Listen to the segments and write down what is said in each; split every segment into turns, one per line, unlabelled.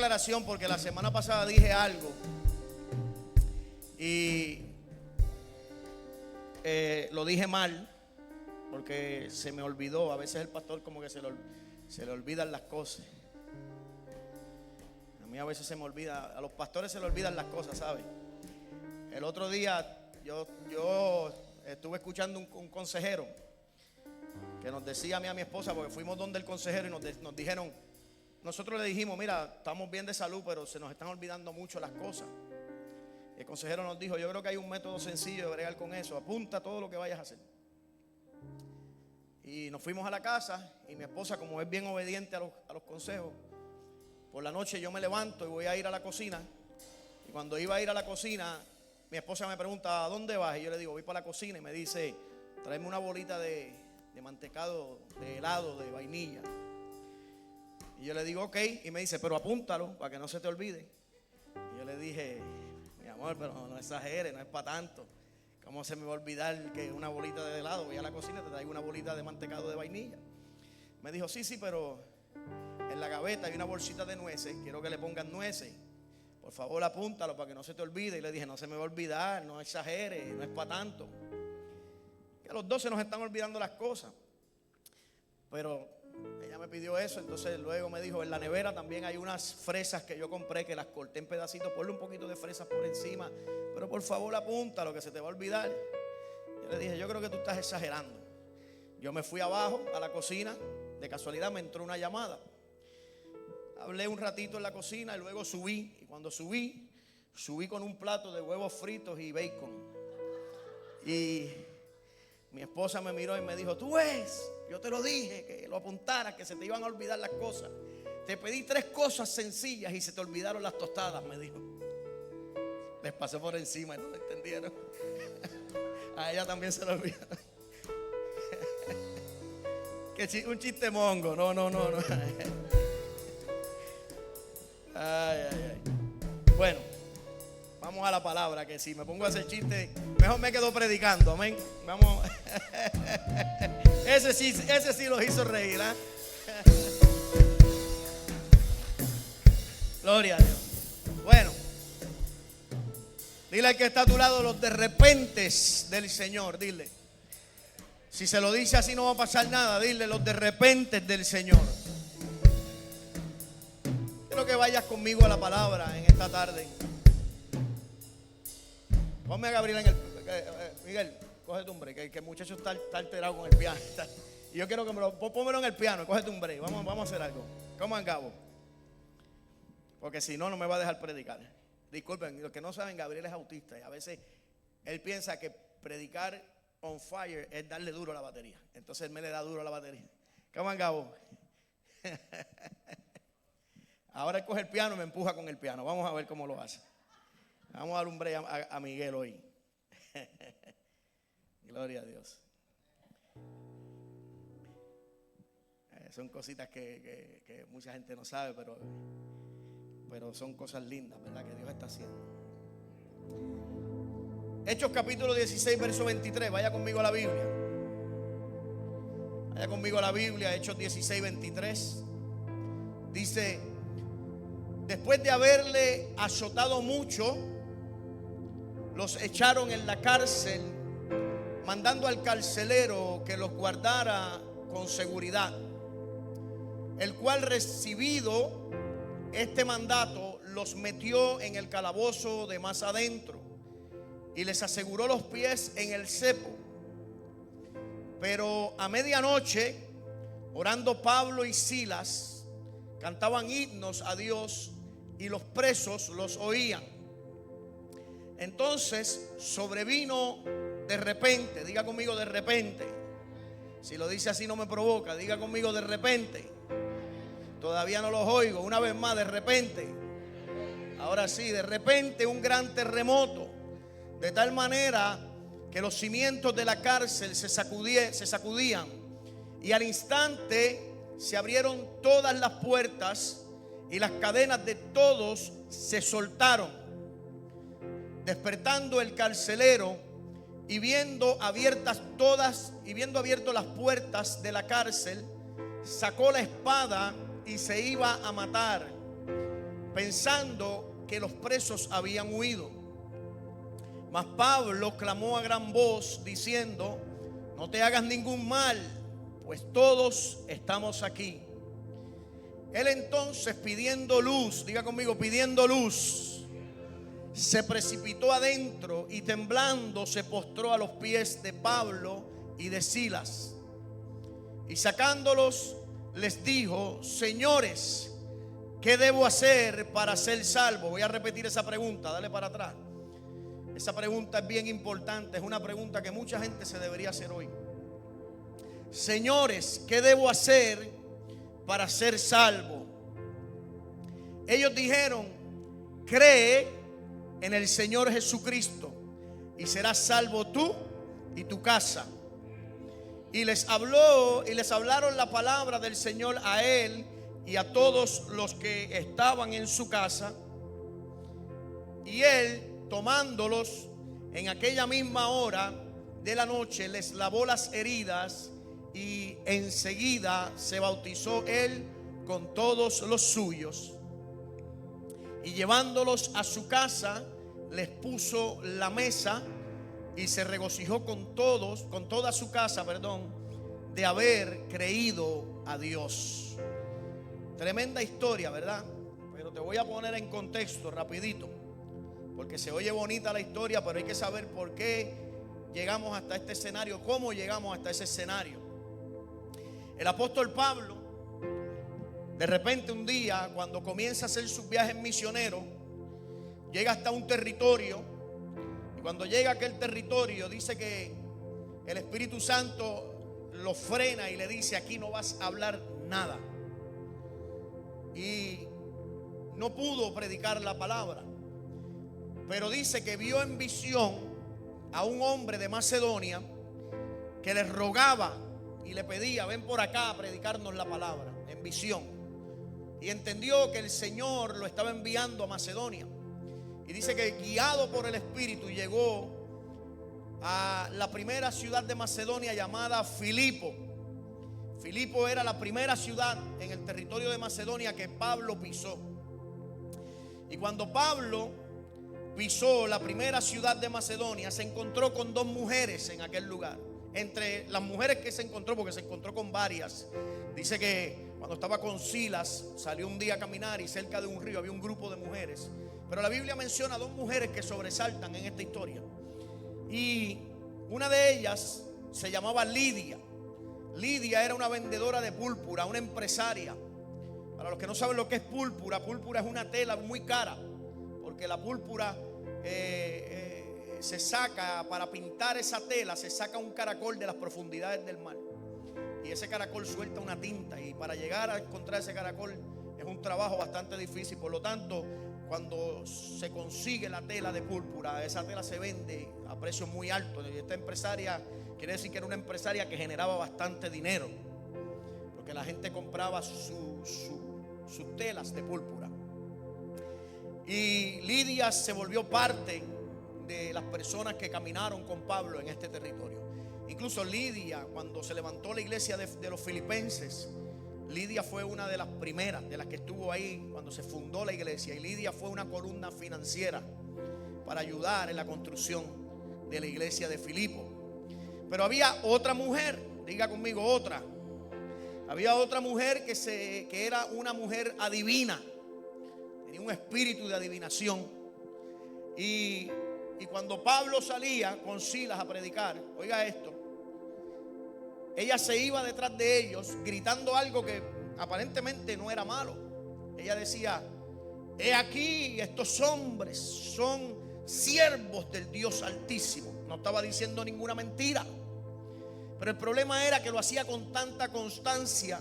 aclaración porque la semana pasada dije algo y lo dije mal porque se me olvidó. A veces el pastor como que se le olvidan las cosas. A mí a veces se me olvida, a los pastores se le olvidan las cosas, ¿sabes? El otro día yo estuve escuchando un consejero que nos decía a mí y a mi esposa, porque fuimos donde el consejero y nos dijeron, nosotros le dijimos, mira, estamos bien de salud, pero se nos están olvidando mucho las cosas. Y el consejero nos dijo, yo creo que hay un método sencillo de bregar con eso, apunta todo lo que vayas a hacer. Y nos fuimos a la casa y mi esposa, como es bien obediente a los consejos, por la noche yo me levanto y voy a ir a la cocina. Y cuando iba a ir a la cocina, mi esposa me pregunta, ¿a dónde vas? Y yo le digo, voy para la cocina. Y me dice, tráeme una bolita de mantecado, de helado, de vainilla. Y yo le digo, ok. Y me dice, pero apúntalo para que no se te olvide. Y yo le dije, mi amor, pero no exageres, no es para tanto. ¿Cómo se me va a olvidar que una bolita de helado? Voy a la cocina, te traigo una bolita de mantecado de vainilla. Me dijo, sí, pero en la gaveta hay una bolsita de nueces. Quiero que le pongan nueces. Por favor, apúntalo para que no se te olvide. Y le dije, no se me va a olvidar, no exageres, no es para tanto. Que a los dos se nos están olvidando las cosas. Pero ella me pidió eso, entonces luego me dijo, en la nevera también hay unas fresas que yo compré, que las corté en pedacitos, ponle un poquito de fresas por encima, pero por favor apúntalo, que se te va a olvidar. Yo le dije, yo creo que tú estás exagerando. Yo me fui abajo a la cocina, de casualidad me entró una llamada. Hablé un ratito en la cocina y luego subí. Y cuando subí con un plato de huevos fritos y bacon. Y mi esposa me miró y me dijo, tú ves, yo te lo dije, que lo apuntaras, que se te iban a olvidar las cosas. Te pedí 3 cosas sencillas y se te olvidaron las tostadas, me dijo. Les pasó por encima y no lo entendieron. A ella también se lo olvidaron. Un chiste mongo, no. Ay. Bueno, vamos a la palabra, que si me pongo a hacer chiste, mejor me quedo predicando, amén. Vamos. Ese sí los hizo reír, ¿eh? Gloria a Dios. Bueno, dile al que está a tu lado, los de repentes del Señor, dile. Si se lo dice así no va a pasar nada, dile, los de repentes del Señor. Quiero que vayas conmigo a la palabra en esta tarde. Ponme a Gabriel en el... Miguel, cógete un break, que el muchacho está alterado con el piano. Y yo quiero que pónmelo en el piano, cógete un break. Vamos a hacer algo. ¿Cómo en Gabo? Porque si no, no me va a dejar predicar. Disculpen, los que no saben, Gabriel es autista y a veces él piensa que predicar on fire es darle duro a la batería. Entonces él me le da duro a la batería. ¿Cómo en Gabo? Ahora él coge el piano y me empuja con el piano. Vamos a ver cómo lo hace. Vamos a dar un break a Miguel hoy. Gloria a Dios. Son cositas que mucha gente no sabe, pero son cosas lindas, ¿verdad? Que Dios está haciendo. Hechos capítulo 16, verso 23. Vaya conmigo a la Biblia. Vaya conmigo a la Biblia, Hechos 16, 23. Dice, después de haberle azotado mucho, los echaron en la cárcel, mandando al carcelero que los guardara con seguridad, el cual, recibido este mandato, los metió en el calabozo de más adentro y les aseguró los pies en el cepo. Pero a medianoche, orando Pablo y Silas, cantaban himnos a Dios y los presos los oían. Entonces sobrevino de repente, diga conmigo de repente. Si lo dice así no me provoca, diga conmigo de repente. Todavía no los oigo, una vez más, de repente. Ahora sí, de repente un gran terremoto, de tal manera que los cimientos de la cárcel se sacudían y al instante se abrieron todas las puertas y las cadenas de todos se soltaron. Despertando el carcelero y viendo abiertas las puertas de la cárcel, sacó la espada y se iba a matar. pensando que los presos habían huido. Mas Pablo clamó a gran voz diciendo: no te hagas ningún mal, pues todos estamos aquí. Él entonces, pidiendo luz, diga conmigo, pidiendo luz, se precipitó adentro y temblando se postró a los pies de Pablo y de Silas. Y sacándolos les dijo: señores, ¿qué debo hacer para ser salvo? Voy a repetir esa pregunta, dale para atrás. Esa pregunta es bien importante, es una pregunta que mucha gente se debería hacer hoy. Señores, ¿qué debo hacer para ser salvo? Ellos dijeron: cree en el Señor Jesucristo y serás salvo tú y tu casa. Y les hablaron la palabra del Señor a él y a todos los que estaban en su casa. Y él, tomándolos en aquella misma hora de la noche, les lavó las heridas y enseguida se bautizó él con todos los suyos. Y llevándolos a su casa, les puso la mesa y se regocijó con toda su casa, de haber creído a Dios. Tremenda historia, ¿verdad? Pero te voy a poner en contexto rapidito, porque se oye bonita la historia, pero hay que saber por qué llegamos hasta este escenario, cómo llegamos hasta ese escenario. El apóstol Pablo, de repente un día, cuando comienza a hacer sus viajes misioneros, llega hasta un territorio. Y cuando llega a aquel territorio, dice que el Espíritu Santo lo frena y le dice: aquí no vas a hablar nada. Y no pudo predicar la palabra. Pero dice que vio en visión a un hombre de Macedonia que le rogaba y le pedía: ven por acá a predicarnos la palabra, en visión. Y entendió que el Señor lo estaba enviando a Macedonia. Y dice que guiado por el Espíritu llegó a la primera ciudad de Macedonia llamada Filipo. Filipo era la primera ciudad en el territorio de Macedonia que Pablo pisó. Y cuando Pablo pisó la primera ciudad de Macedonia, se encontró con dos mujeres en aquel lugar. Entre las mujeres que se encontró, porque se encontró con varias, dice que cuando estaba con Silas, salió un día a caminar y cerca de un río había un grupo de mujeres. Pero la Biblia menciona dos mujeres que sobresaltan en esta historia. Y una de ellas se llamaba Lidia. Lidia era una vendedora de púrpura, una empresaria. Para los que no saben lo que es púrpura, púrpura es una tela muy cara, porque la púrpura se saca, para pintar esa tela, se saca un caracol de las profundidades del mar. Y ese caracol suelta una tinta, y para llegar a encontrar ese caracol es un trabajo bastante difícil. Por lo tanto, cuando se consigue la tela de púrpura, esa tela se vende a precios muy altos. Y esta empresaria, quiere decir que era una empresaria que generaba bastante dinero, porque la gente compraba sus telas de púrpura. Y Lidia se volvió parte de las personas que caminaron con Pablo en este territorio. Incluso Lidia, cuando se levantó la iglesia de los filipenses, Lidia fue una de las primeras, de las que estuvo ahí cuando se fundó la iglesia. Y Lidia fue una columna financiera para ayudar en la construcción de la iglesia de Filipo. Pero había otra mujer, diga conmigo, otra. Había otra mujer que era una mujer adivina. Tenía un espíritu de adivinación. Y cuando Pablo salía con Silas a predicar, oiga esto, ella se iba detrás de ellos gritando algo que aparentemente no era malo. Ella decía: he aquí, estos hombres son siervos del Dios Altísimo. No estaba diciendo ninguna mentira. Pero el problema era que lo hacía con tanta constancia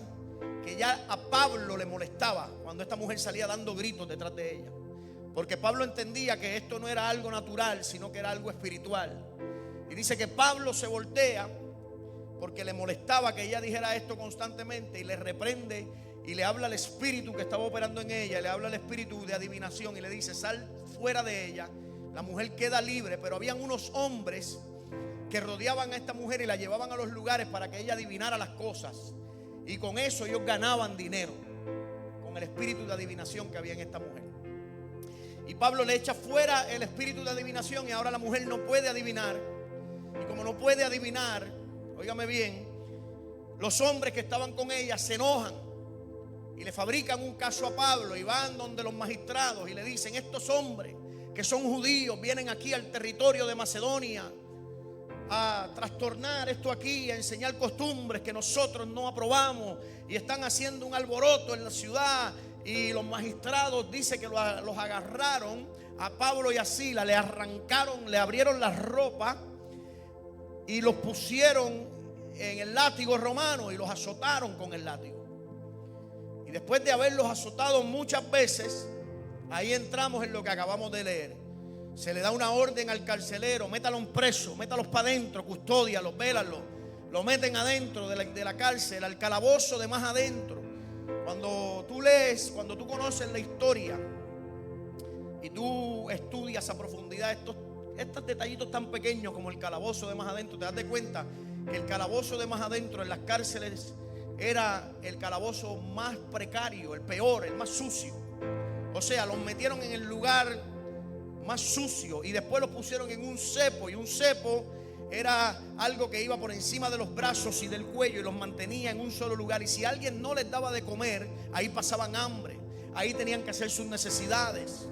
que ya a Pablo le molestaba cuando esta mujer salía dando gritos detrás de ella. Porque Pablo entendía que esto no era algo natural, sino que era algo espiritual. Y dice que Pablo se voltea porque le molestaba que ella dijera esto constantemente, y le reprende y le habla al espíritu que estaba operando en ella, le habla al espíritu de adivinación y le dice: sal fuera de ella. La mujer queda libre, pero habían unos hombres que rodeaban a esta mujer y la llevaban a los lugares para que ella adivinara las cosas, y con eso ellos ganaban dinero, con el espíritu de adivinación que había en esta mujer. Y Pablo le echa fuera el espíritu de adivinación y ahora la mujer no puede adivinar. Y como no puede adivinar, óigame bien, los hombres que estaban con ella se enojan y le fabrican un caso a Pablo y van donde los magistrados y le dicen: estos hombres que son judíos vienen aquí al territorio de Macedonia a trastornar esto aquí, a enseñar costumbres que nosotros no aprobamos, y están haciendo un alboroto en la ciudad. Y los magistrados dicen que los agarraron a Pablo y a Silas, le arrancaron, le abrieron las ropas y los pusieron en el látigo romano y los azotaron con el látigo. Y después de haberlos azotado muchas veces, ahí entramos en lo que acabamos de leer. Se le da una orden al carcelero: métalos preso, métalos para adentro, custódialos, vélalos. Lo meten adentro de la cárcel, al calabozo de más adentro. Cuando tú lees, cuando tú conoces la historia y tú estudias a profundidad estos detallitos tan pequeños como el calabozo de más adentro, te das de cuenta que el calabozo de más adentro en las cárceles era el calabozo más precario, el peor, el más sucio. O sea, los metieron en el lugar más sucio y después los pusieron en un cepo, y un cepo era algo que iba por encima de los brazos y del cuello y los mantenía en un solo lugar. Y si alguien no les daba de comer, ahí pasaban hambre, ahí tenían que hacer sus necesidades.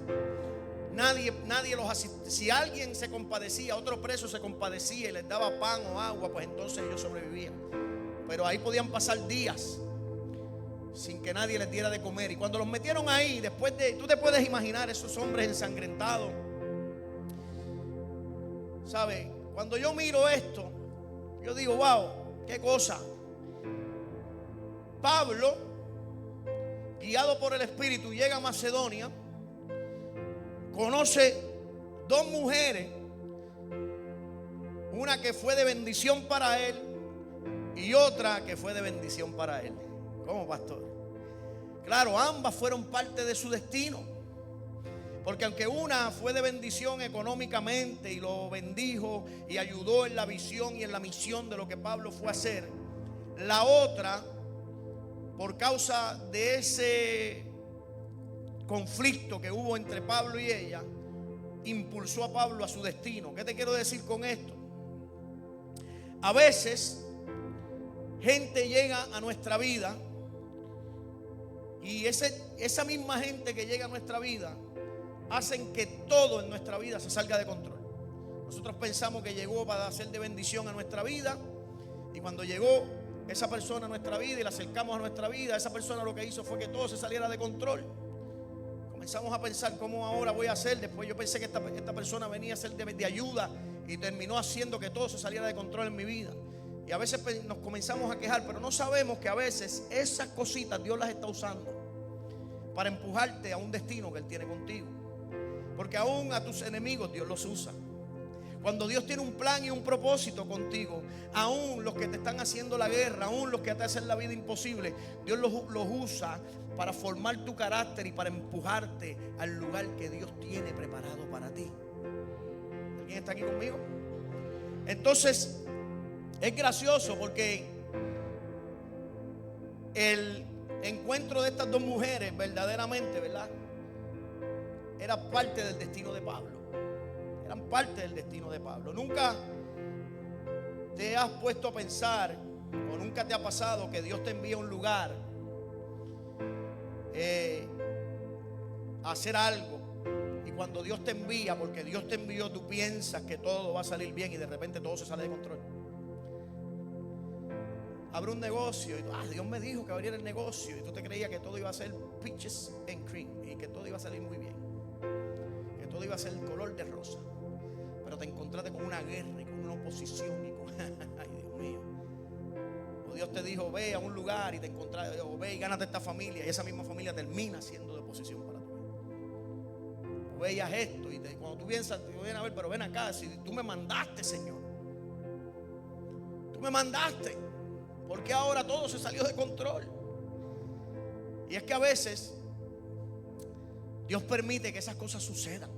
Nadie los asistía. Si alguien se compadecía, otro preso se compadecía y les daba pan o agua, pues entonces ellos sobrevivían. Pero ahí podían pasar días sin que nadie les diera de comer. Y cuando los metieron ahí, tú te puedes imaginar esos hombres ensangrentados. ¿Sabe? Cuando yo miro esto, yo digo: wow, qué cosa. Pablo, guiado por el Espíritu, llega a Macedonia, conoce dos mujeres, una que fue de bendición para él y otra que fue de bendición para él. ¿Cómo, pastor? Claro, ambas fueron parte de su destino. Porque aunque una fue de bendición económicamente y lo bendijo y ayudó en la visión y en la misión de lo que Pablo fue a hacer, la otra, por causa de ese conflicto que hubo entre Pablo y ella, impulsó a Pablo a su destino. ¿Qué te quiero decir con esto? A veces gente llega a nuestra vida y esa misma gente que llega a nuestra vida hacen que todo en nuestra vida se salga de control. Nosotros pensamos que llegó para ser de bendición a nuestra vida, y cuando llegó esa persona a nuestra vida y la acercamos a nuestra vida, esa persona lo que hizo fue que todo se saliera de control. Comenzamos a pensar: ¿cómo ahora voy a hacer? Después yo pensé que esta persona venía a ser de ayuda, y terminó haciendo que todo se saliera de control en mi vida. Y a veces nos comenzamos a quejar, pero no sabemos que a veces esas cositas Dios las está usando para empujarte a un destino que Él tiene contigo. Porque aún a tus enemigos Dios los usa. Cuando Dios tiene un plan y un propósito contigo, aún los que te están haciendo la guerra, aún los que te hacen la vida imposible, Dios los usa para formar tu carácter y para empujarte al lugar que Dios tiene preparado para ti. ¿Alguien está aquí conmigo? Entonces, es gracioso porque el encuentro de estas dos mujeres verdaderamente, ¿verdad?, era parte del destino de Pablo. Eran parte del destino de Pablo. Nunca te has puesto a pensar, o nunca te ha pasado que Dios te envía a un lugar a hacer algo, y cuando Dios te envía, porque Dios te envió, tú piensas que todo va a salir bien y de repente todo se sale de control. Abre un negocio y Dios me dijo que abriera el negocio, y tú te creías que todo iba a ser peaches and cream y que todo iba a salir muy bien, que todo iba a ser el color de rosa. Pero te encontraste con una guerra y con una oposición y con ay, Dios mío. O Dios te dijo: ve a un lugar y te encontraste, o ve y gánate esta familia, y esa misma familia termina siendo de oposición para ti. O veías esto y cuando tú piensas, te vienen a ver, pero ven acá, si tú me mandaste, Señor, tú me mandaste, ¿por qué ahora todo se salió de control? Y es que a veces Dios permite que esas cosas sucedan.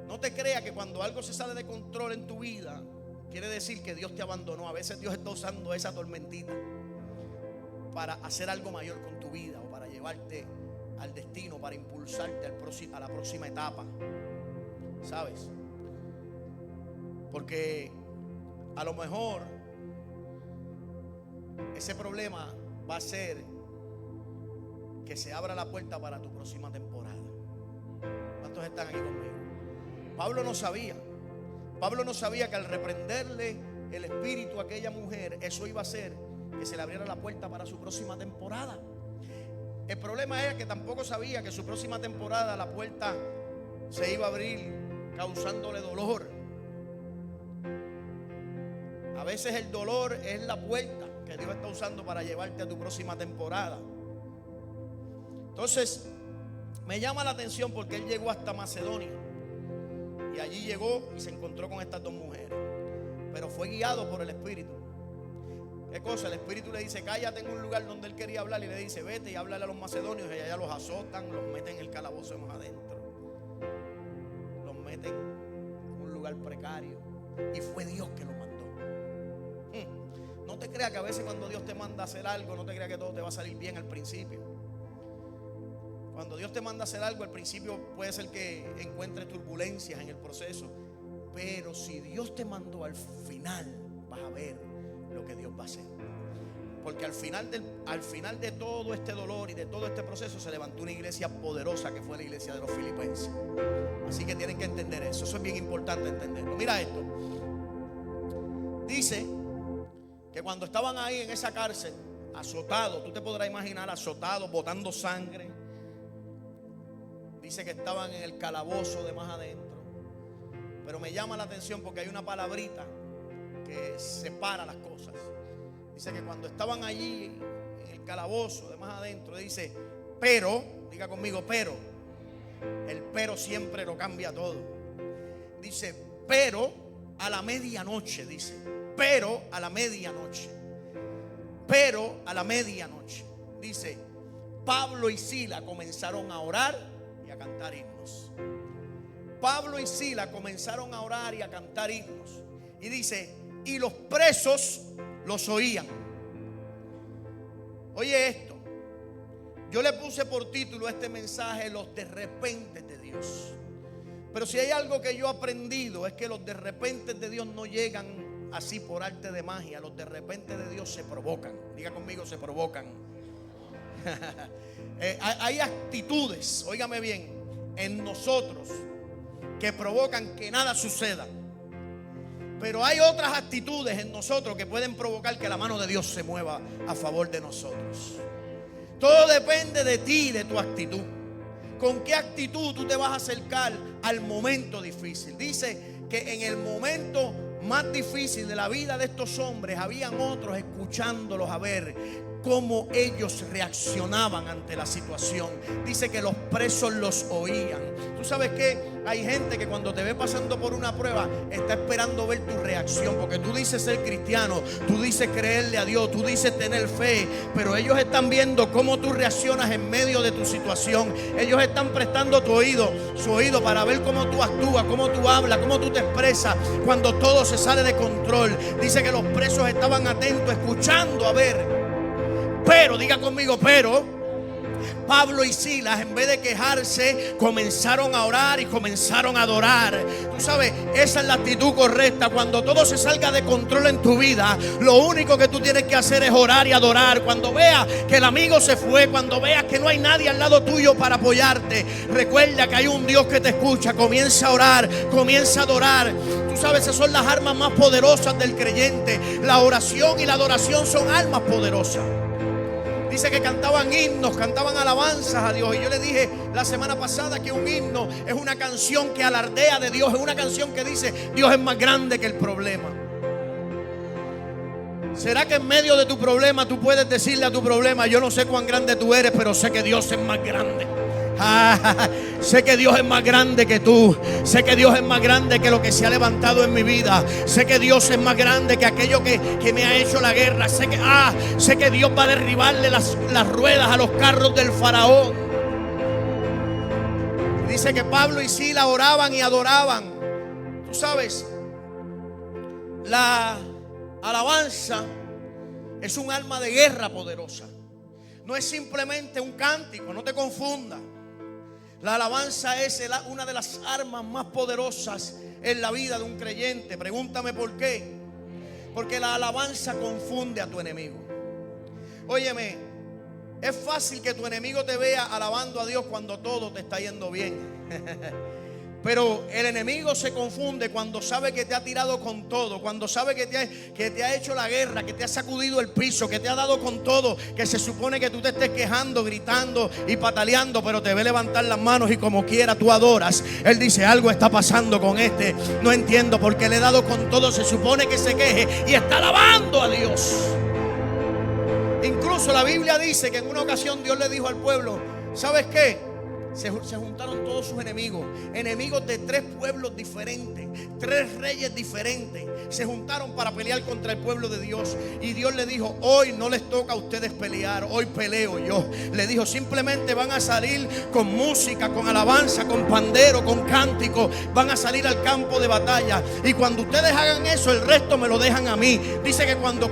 No te creas que cuando algo se sale de control en tu vida quiere decir que Dios te abandonó. A veces Dios está usando esa tormentita para hacer algo mayor con tu vida, o para llevarte al destino, para impulsarte a la próxima etapa. ¿Sabes? Porque a lo mejor ese problema va a ser que se abra la puerta para tu próxima temporada. ¿Cuántos están aquí conmigo? Pablo no sabía que al reprenderle el espíritu a aquella mujer, eso iba a hacer que se le abriera la puerta para su próxima temporada. El problema era que tampoco sabía que su próxima temporada la puerta se iba a abrir causándole dolor. A veces el dolor es la puerta que Dios está usando para llevarte a tu próxima temporada. Entonces me llama la atención porque él llegó hasta Macedonia y allí llegó y se encontró con estas dos mujeres, pero fue guiado por el Espíritu. ¿Qué cosa? El Espíritu le dice: cállate en un lugar donde él quería hablar, y le dice: vete y háblale a los macedonios. Y allá los azotan, los meten en el calabozo más adentro, los meten en un lugar precario, y fue Dios que lo mandó. No te creas que a veces cuando Dios te manda a hacer algo, no te creas que todo te va a salir bien al principio. Cuando Dios te manda a hacer algo, al principio puede ser que encuentres turbulencias en el proceso, pero si Dios te mandó, al final vas a ver lo que Dios va a hacer. Porque al final de todo este dolor y de todo este proceso se levantó una iglesia poderosa, que fue la iglesia de los filipenses. Así que tienen que entender eso. Eso es bien importante entenderlo. Mira esto. Dice que cuando estaban ahí en esa cárcel, azotados, tú te podrás imaginar, azotados, botando sangre. Dice que estaban en el calabozo de más adentro. Pero me llama la atención porque hay una palabrita que separa las cosas. Dice que cuando estaban allí en el calabozo de más adentro, dice: pero, diga conmigo, pero. El pero siempre lo cambia todo. Dice: pero a la medianoche, dice. Pero a la medianoche. Pero a la medianoche. Dice: Pablo y Sila comenzaron a orar y a cantar himnos. Pablo y Sila comenzaron a orar y a cantar himnos. Y dice: y los presos los oían. Oye esto. Yo le puse por título a este mensaje: los de repente de Dios. Pero si hay algo que yo he aprendido, es que los de repente de Dios no llegan así por arte de magia. Los de repente de Dios se provocan. Diga conmigo: se provocan. Hay actitudes, óigame bien, en nosotros que provocan que nada suceda. Pero hay otras actitudes en nosotros que pueden provocar que la mano de Dios se mueva a favor de nosotros. Todo depende de ti, de tu actitud. ¿Con qué actitud tú te vas a acercar al momento difícil? Dice que en el momento más difícil de la vida de estos hombres, habían otros escuchándolos a ver cómo ellos reaccionaban ante la situación. Dice que los presos los oían. Tú sabes que hay gente que cuando te ve pasando por una prueba está esperando ver tu reacción, porque tú dices ser cristiano, tú dices creerle a Dios, tú dices tener fe, pero ellos están viendo cómo tú reaccionas en medio de tu situación. Ellos están prestando su oído para ver cómo tú actúas, cómo tú hablas, cómo tú te expresas cuando todo se sale de control. Dice que los presos estaban atentos, escuchando a ver. Pero, diga conmigo, pero Pablo y Silas, en vez de quejarse, comenzaron a orar y comenzaron a adorar. Tú sabes, esa es la actitud correcta. Cuando todo se salga de control en tu vida, lo único que tú tienes que hacer es orar y adorar. Cuando veas que el amigo se fue, cuando veas que no hay nadie al lado tuyo para apoyarte, recuerda que hay un Dios que te escucha. Comienza a orar, comienza a adorar. Tú sabes, esas son las armas más poderosas del creyente. La oración y la adoración son armas poderosas. Dice que cantaban himnos, cantaban alabanzas a Dios. Y yo le dije la semana pasada que un himno es una canción que alardea de Dios. Es una canción que dice: Dios es más grande que el problema. ¿Será que en medio de tu problema tú puedes decirle a tu problema: yo no sé cuán grande tú eres, pero sé que Dios es más grande? Sé que Dios es más grande que tú. Sé que Dios es más grande que lo que se ha levantado en mi vida. Sé que Dios es más grande que aquello que me ha hecho la guerra. Sé que Dios va a derribarle las ruedas a los carros del faraón. Dice que Pablo y Silas oraban y adoraban. Tú sabes, la alabanza es un arma de guerra poderosa. no es simplemente un cántico, no te confunda. La alabanza es una de las armas más poderosas en la vida de un creyente. Pregúntame por qué. Porque la alabanza confunde a tu enemigo. Óyeme, es fácil que tu enemigo te vea alabando a Dios cuando todo te está yendo bien. Pero el enemigo se confunde cuando sabe que te ha tirado con todo, cuando sabe que te ha hecho la guerra, que te ha sacudido el piso, que te ha dado con todo, que se supone que tú te estés quejando, gritando y pataleando, pero te ve levantar las manos y como quiera tú adoras. Él dice: algo está pasando con este, no entiendo por qué le he dado con todo, se supone que se queje y está alabando a Dios. Incluso la Biblia dice que en una ocasión Dios le dijo al pueblo: ¿sabes qué? Se juntaron todos sus enemigos de 3 pueblos diferentes, 3 reyes diferentes. Se juntaron para pelear contra el pueblo de Dios. Y Dios le dijo: hoy no les toca a ustedes pelear, hoy peleo yo. Le dijo: simplemente van a salir con música, con alabanza, con pandero, con cántico. Van a salir al campo de batalla. Y cuando ustedes hagan eso, el resto me lo dejan a mí. Dice que cuando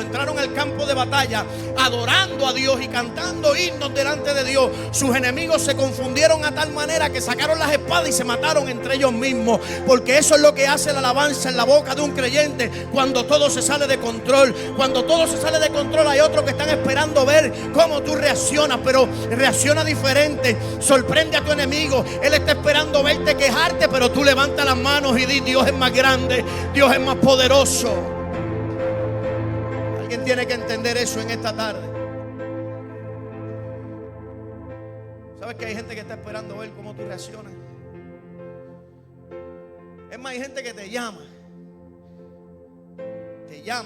entraron al campo de batalla, adorando a Dios y cantando himnos delante de Dios, sus enemigos se confundieron a tal manera que sacaron las espadas y se mataron entre ellos mismos. Porque eso es lo que hace la alabanza en la boca de un creyente cuando todo se sale de control. Cuando todo se sale de control, hay otros que están esperando ver cómo tú reaccionas, pero reacciona diferente. Sorprende a tu enemigo. Él está esperando verte quejarte, pero tú levantas las manos y di: Dios es más grande, Dios es más poderoso. Alguien tiene que entender eso en esta tarde. ¿Sabes que hay gente que está esperando ver cómo tú reaccionas? Es más, hay gente que te llama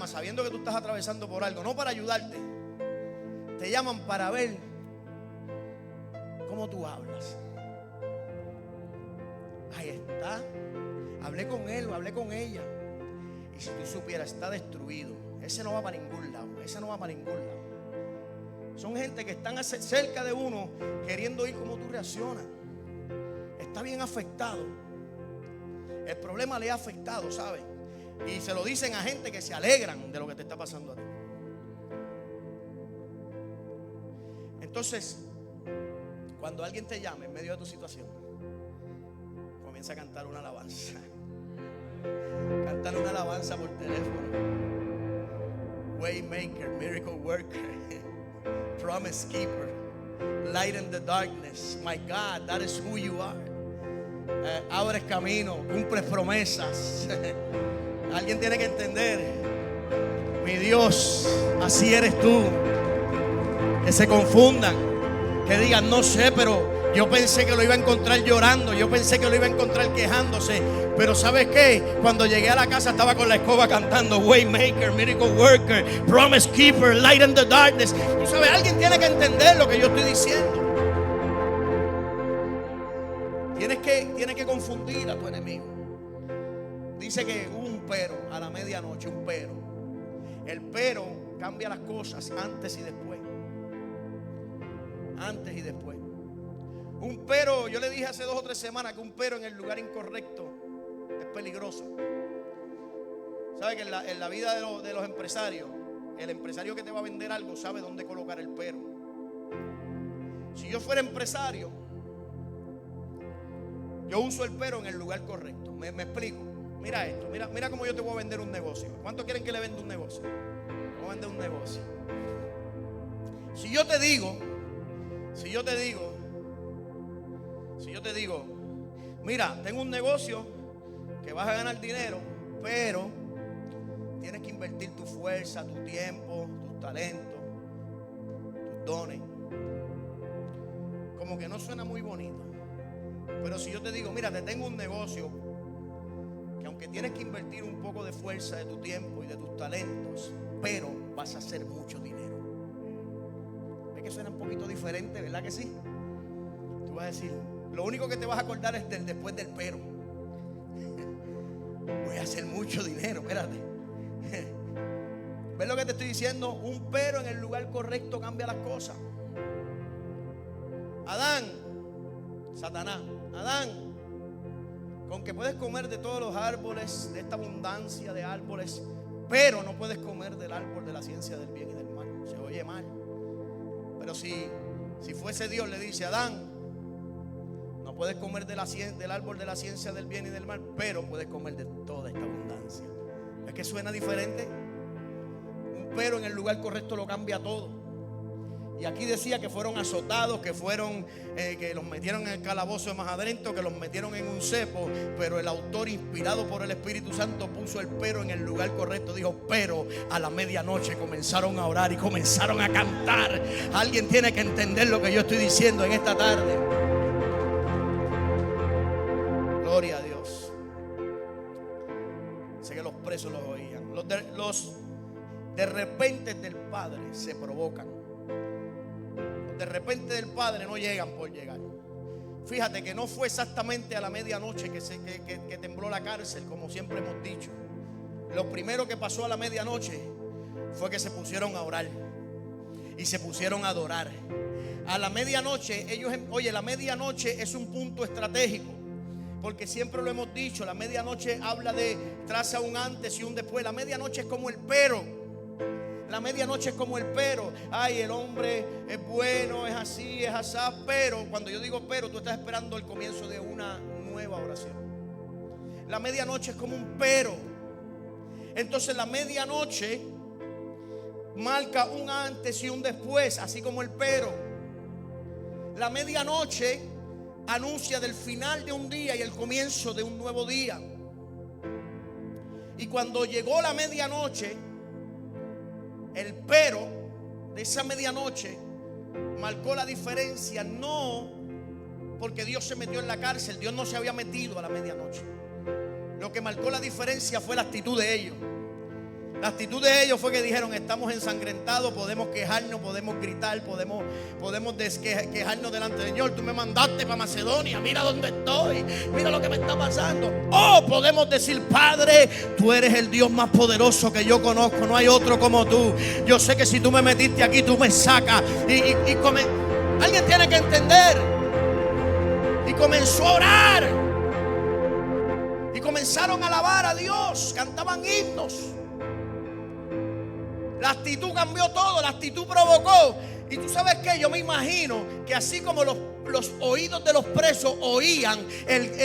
sabiendo que tú estás atravesando por algo, no para ayudarte. Te llaman para ver cómo tú hablas. Ahí está. Hablé con él o hablé con ella. Y si tú supieras, está destruido. Ese no va para ningún lado. Ese no va para ningún lado. Son gente que están cerca de uno queriendo oír cómo tú reaccionas. Está bien afectado. El problema le ha afectado, ¿sabes? Y se lo dicen a gente que se alegran de lo que te está pasando a ti. Entonces, cuando alguien te llame en medio de tu situación, comienza a cantar una alabanza. Cántale una alabanza por teléfono. Waymaker, miracle worker, promise keeper, light in the darkness. My God, that is who you are. Abres camino, cumples promesas. Alguien tiene que entender: mi Dios, así eres tú. Que se confundan, que digan: no sé, pero yo pensé que lo iba a encontrar llorando, yo pensé que lo iba a encontrar quejándose. Pero ¿sabes qué? Cuando llegué a la casa estaba con la escoba cantando: Waymaker, miracle worker, promise keeper, light in the darkness. Tú sabes, alguien tiene que entender lo que yo estoy diciendo. Tienes que confundir a tu enemigo. Dice que hubo un pero a la medianoche, un pero. El pero cambia las cosas antes y después. Antes y después. Un pero, yo le dije hace 2 o 3 semanas que un pero en el lugar incorrecto es peligroso. ¿Sabe que en la vida de los empresarios, el empresario que te va a vender algo sabe dónde colocar el pero? Si yo fuera empresario, yo uso el pero en el lugar correcto. Me explico. Mira esto, mira cómo yo te voy a vender un negocio. ¿Cuánto quieren que le venda un negocio? Voy a vender un negocio. Si yo te digo, mira, tengo un negocio que vas a ganar dinero, pero tienes que invertir tu fuerza, tu tiempo, tus talentos, tus dones. Como que no suena muy bonito. Pero si yo te digo: mira, te tengo un negocio que aunque tienes que invertir un poco de fuerza, de tu tiempo y de tus talentos, pero vas a hacer mucho dinero. ¿Ves que suena un poquito diferente, verdad que sí? Tú vas a decir, lo único que te vas a acordar es del después del pero. Voy a hacer mucho dinero, espérate. ¿Ves lo que te estoy diciendo? Un pero en el lugar correcto cambia las cosas. Adán, con que puedes comer de todos los árboles, de esta abundancia de árboles, pero no puedes comer del árbol de la ciencia del bien y del mal. Se oye mal. Pero si fuese Dios, le dice: Adán, no puedes comer del árbol de la ciencia del bien y del mal, pero puedes comer de toda esta abundancia. ¿Es que suena diferente? Un pero en el lugar correcto lo cambia todo. Y aquí decía que fueron azotados, que los metieron en el calabozo de más adentro, que los metieron en un cepo. Pero el autor, inspirado por el Espíritu Santo, puso el pero en el lugar correcto. Dijo: pero a la medianoche comenzaron a orar y comenzaron a cantar. Alguien tiene que entender lo que yo estoy diciendo en esta tarde. Gloria a Dios. Sé que los presos los oían. Los de repente del Padre se provocan. De repente del Padre no llegan por llegar. Fíjate que no fue exactamente a la medianoche que tembló la cárcel, como siempre hemos dicho. Lo primero que pasó a la medianoche fue que se pusieron a orar y se pusieron a adorar. A la medianoche, la medianoche es un punto estratégico, porque siempre lo hemos dicho, la medianoche traza un antes y un después. La medianoche es como el pero. La medianoche es como el pero. Ay, el hombre es bueno, es así, es asá. Pero cuando yo digo pero, tú estás esperando el comienzo de una nueva oración. La medianoche es como un pero. Entonces la medianoche marca un antes y un después, así como el pero. La medianoche anuncia del final de un día y el comienzo de un nuevo día. Y cuando llegó la medianoche, el pero de esa medianoche marcó la diferencia. No porque Dios se metió en la cárcel, Dios no se había metido a la medianoche. Lo que marcó la diferencia fue la actitud de ellos. La actitud de ellos fue que dijeron: estamos ensangrentados, podemos quejarnos, podemos gritar, podemos quejarnos delante del Señor. Tú me mandaste para Macedonia, mira dónde estoy, mira lo que me está pasando. O podemos decir: Padre, tú eres el Dios más poderoso que yo conozco, no hay otro como tú. Yo sé que si tú me metiste aquí, tú me sacas. Alguien tiene que entender. Y comenzó a orar. Y comenzaron a alabar a Dios, cantaban himnos. La actitud cambió todo, la actitud provocó. Y tú sabes qué, yo me imagino que así como los oídos de los presos oían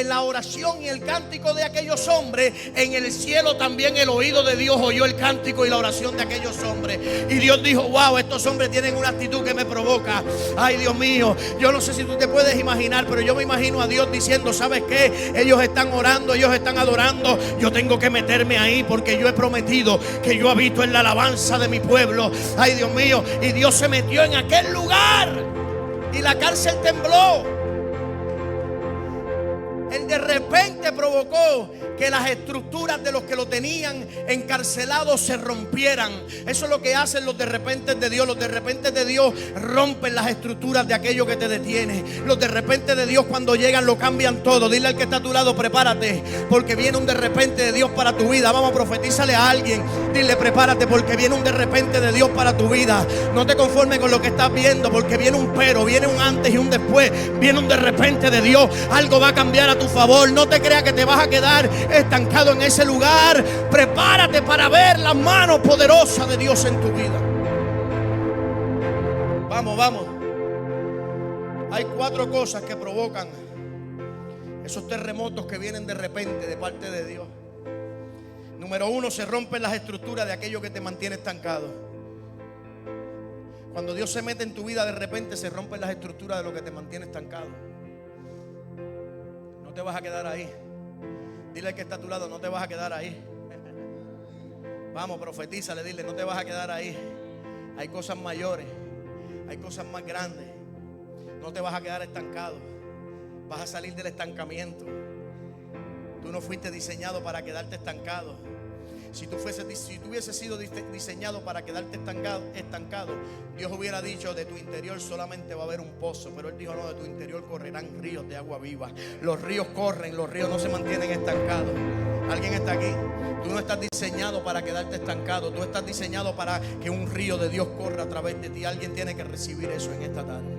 la oración y el cántico de aquellos hombres, en el cielo también el oído de Dios oyó el cántico y la oración de aquellos hombres. Y Dios dijo: wow, estos hombres tienen una actitud que me provoca. Ay, Dios mío, yo no sé si tú te puedes imaginar, pero yo me imagino a Dios diciendo: ¿sabes qué? Ellos están orando, ellos están adorando. Yo tengo que meterme ahí porque yo he prometido que yo habito en la alabanza de mi pueblo. Ay, Dios mío, y Dios se metió en aquel lugar. Y la cárcel tembló. El de repente provocó que las estructuras de los que lo tenían encarcelado se rompieran. Eso es lo que hacen los de repente de Dios. Los de repente de Dios rompen las estructuras de aquello que te detiene. Los de repente de Dios, cuando llegan, lo cambian todo. Dile al que está a tu lado: prepárate, porque viene un de repente de Dios para tu vida. Vamos, profetízale a alguien. Dile: prepárate, porque viene un de repente de Dios para tu vida. No te conformes con lo que estás viendo, porque viene un pero, viene un antes y un después. Viene un de repente de Dios. Algo va a cambiar a tu favor. No te creas que te vas a quedar estancado en ese lugar. Prepárate para ver la mano poderosa de Dios en tu vida. Vamos. Hay 4 cosas que provocan esos terremotos que vienen de repente de parte de Dios. Número 1, se rompen las estructuras de aquello que te mantiene estancado. Cuando Dios se mete en tu vida, de repente se rompen las estructuras de lo que te mantiene estancado. No te vas a quedar ahí. Dile al que está a tu lado: no te vas a quedar ahí. Vamos, profetízale, dile: no te vas a quedar ahí. Hay cosas mayores, hay cosas más grandes. No te vas a quedar estancado. Vas a salir del estancamiento. Tú no fuiste diseñado para quedarte estancado. Si tú hubieses sido diseñado para quedarte estancado, Dios hubiera dicho: de tu interior solamente va a haber un pozo. Pero Él dijo: no, de tu interior correrán ríos de agua viva. Los ríos corren, los ríos no se mantienen estancados. ¿Alguien está aquí? Tú no estás diseñado para quedarte estancado. Tú estás diseñado para que un río de Dios corra a través de ti. Alguien tiene que recibir eso en esta tarde.